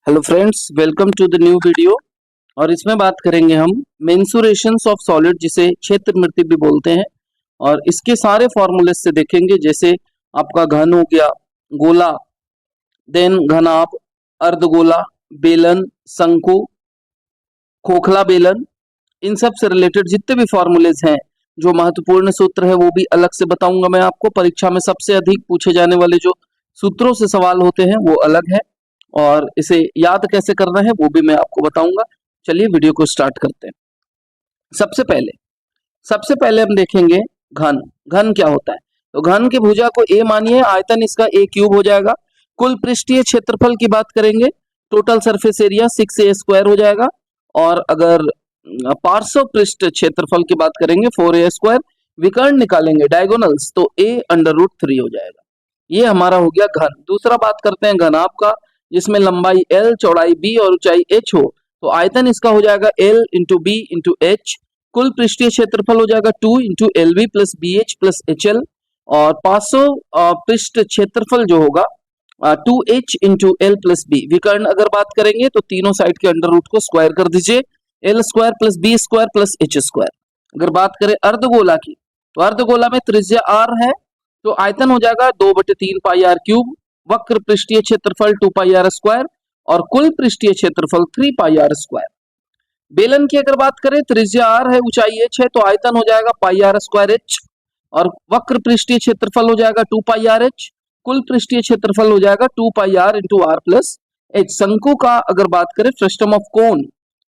Hello friends, welcome to the new video. और इसमें बात करेंगे हम मेंसुरेशंस ऑफ सॉलिड, जिसे क्षेत्रमृति भी बोलते हैं। और इसके सारे फॉर्मूले से देखेंगे, जैसे आपका घन हो गया, गोला, देन घनाभ, अर्धगोला, बेलन, शंकु, खोखला बेलन, इन सब से रिलेटेड जितने भी फॉर्मूलेज हैं, जो महत्वपूर्ण सूत्र है, वो भी अलग से बताऊंगा मैं आपको। परीक्षा में सबसे अधिक पूछे जाने वाले जो सूत्रों से सवाल होते हैं वो अलग है, और इसे याद कैसे करना है वो भी मैं आपको बताऊंगा। चलिए वीडियो को स्टार्ट करते हैं। सबसे पहले हम देखेंगे घन। घन क्या होता है? तो घन की भुजा को ए मानिए, आयतन इसका ए क्यूब हो जाएगा। कुल पृष्ठीय क्षेत्रफल की बात करेंगे, total surface area 6a square हो जाएगा। और अगर पार्श्व पृष्ठ क्षेत्रफल की बात करेंगे 4a स्क्वायर। विकर्ण निकालेंगे डायगोनल्स, तो a√3 हो जाएगा। ये हमारा हो गया घन। दूसरा बात करते हैं घनाभ का, जिसमें लंबाई L, चौड़ाई B और ऊंचाई H हो। तो आयतन इसका हो जाएगा L into B into H. कुल पृष्ठीय क्षेत्रफल हो जाएगा 2 into LB plus BH plus HL। और 500 पृष्ठ क्षेत्रफल जो होगा 2H into L plus B। विकर्ण अगर बात करेंगे तो तीनों साइड के अंडर रूट को स्क्वायर कर दीजिए, L square plus B square plus H square. अगर बात करें अर्धगोला की, तो अर्धगोला में त्रिज्या R है, तो आयतन हो जाएगा 2/3 पाई r क्यूब। वक्र पृष्ठीय क्षेत्रफल 2 पाई r स्क्वायर और कुल पृष्ठीय क्षेत्रफल 3 पाई r स्क्वायर। बेलन की अगर बात करें, त्रिज्या r है, ऊंचाई h है, तो आयतन हो जाएगा पाई r स्क्वायर h और वक्र पृष्ठीय क्षेत्रफल हो जाएगा 2 पाई r h। कुल पृष्ठीय क्षेत्रफल हो जाएगा 2 पाई r into r plus h। शंकु का अगर बात करें, फ्रस्टम ऑफ कोन,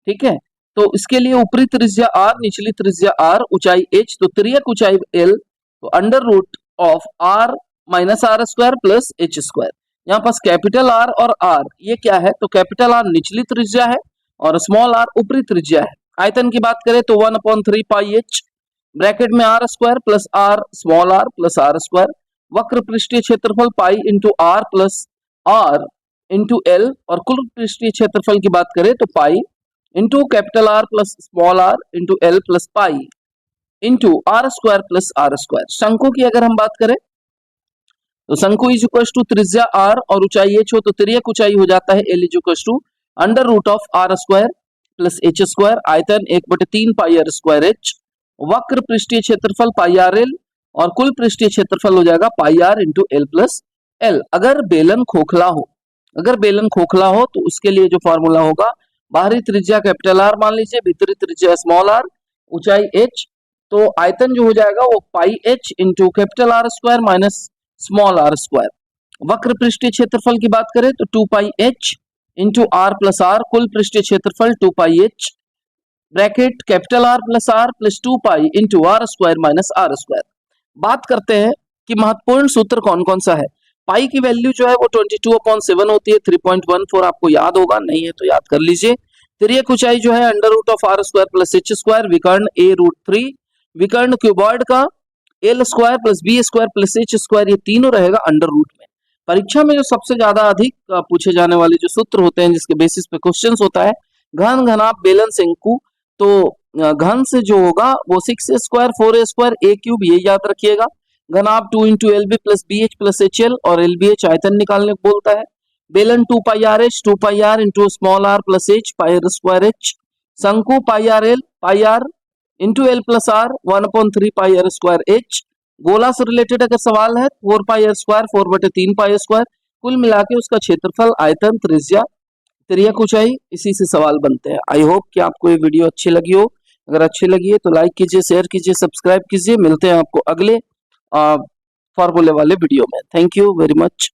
ठीक है, तो इसके लिए ऊपरी त्रिज्या r, निचली त्रिज्या r, ऊंचाई h, तो तिर्यक ऊंचाई l, तो under root of r minus r square plus h square. यहाँ पास कैपिटल R और R ये क्या है? तो कैपिटल R निचली त्रिज्या है और स्मॉल r ऊपरी त्रिज्या है। आयतन की बात करें तो 1/3 पाई h, ब्रैकेट में r square plus r small r plus r square. वक्र पृष्ठीय क्षेत्रफल pi into r plus r into l। और कुल पृष्ठीय क्षेत्रफल की बात करें तो pi into capital R plus small r into l plus pi into r square plus r square. शंकु की अगर हम बात करें, तो शंकु इज इक्वल टू त्रिज्या r और ऊंचाई h हो, तो तिर्यक ऊंचाई हो जाता है L is equal to under root of r square plus h square. आयतन 1/3 पाई r स्क्वायर h। वक्र पृष्ठीय क्षेत्रफल पाई r l और कुल पृष्ठीय क्षेत्रफल हो जाएगा पाई r into l plus l। अगर बेलन खोखला हो तो उसके लिए जो फॉर्मूला होगा, बाहरी त्रिज्या कैपिटल R मान लीजिए, भीतरी त्रिज्या स्मॉल r, ऊंचाई h, तो आयतन जो हो जाएगा वो पाई h into capital R square minus small r square. वक्र पृष्ठीय क्षेत्रफल की बात करें तो 2 पाई h into r plus r। कुल पृष्ठीय क्षेत्रफल 2 पाई h, bracket capital R plus r plus 2 pi into r square minus r square. बात करते हैं कि महत्वपूर्ण सूत्र कौन कौन सा है। पाई की वैल्यू जो है वो 22/7 होती है, 3.14 आपको याद होगा, नहीं है तो याद कर लीजिए। तिर्यक ऊंचाई जो है under root of r square plus h square. विकर्ण a√3। विकर्ण क्यूबॉइड का L square plus B square plus H square, ये तीनों रहेगा अंडर रूट में। परीक्षा में जो सबसे ज्यादा अधिक पूछे जाने वाले जो सूत्र होते हैं, जिसके बेसिस पे क्वेश्चंस होता है, घन, घनाभ, बेलन, शंकु। तो घन से जो होगा वो 6a square 4a square a cube, ये याद रखिएगा। घनाभ 2 into LB plus BH plus HL और LBH आयतन निकालने को बोलता है। बेलन 2 पाई RH 2 पाई r into small r plus h पाई r स्क्वायर h। शंकु पाई RL पाई r into L plus R 1/3 पाई r स्क्वायर h। गोला से रिलेटेड अगर सवाल है, 4 पाई r स्क्वायर 4/3 पाई स्क्वायर। कुल मिला के उसका क्षेत्रफल, आयतन, त्रिज्या, तिर्यक ऊंचाई, इसी से सवाल बनते हैं। आई होप कि आपको ये वीडियो अच्छी लगी हो। अगर अच्छी लगी है तो लाइक कीजिए, शेयर कीजिए, सब्सक्राइब कीजिए। मिलते हैं आपको अगले फॉर्मूले वाले वीडियो में। Thank you very much.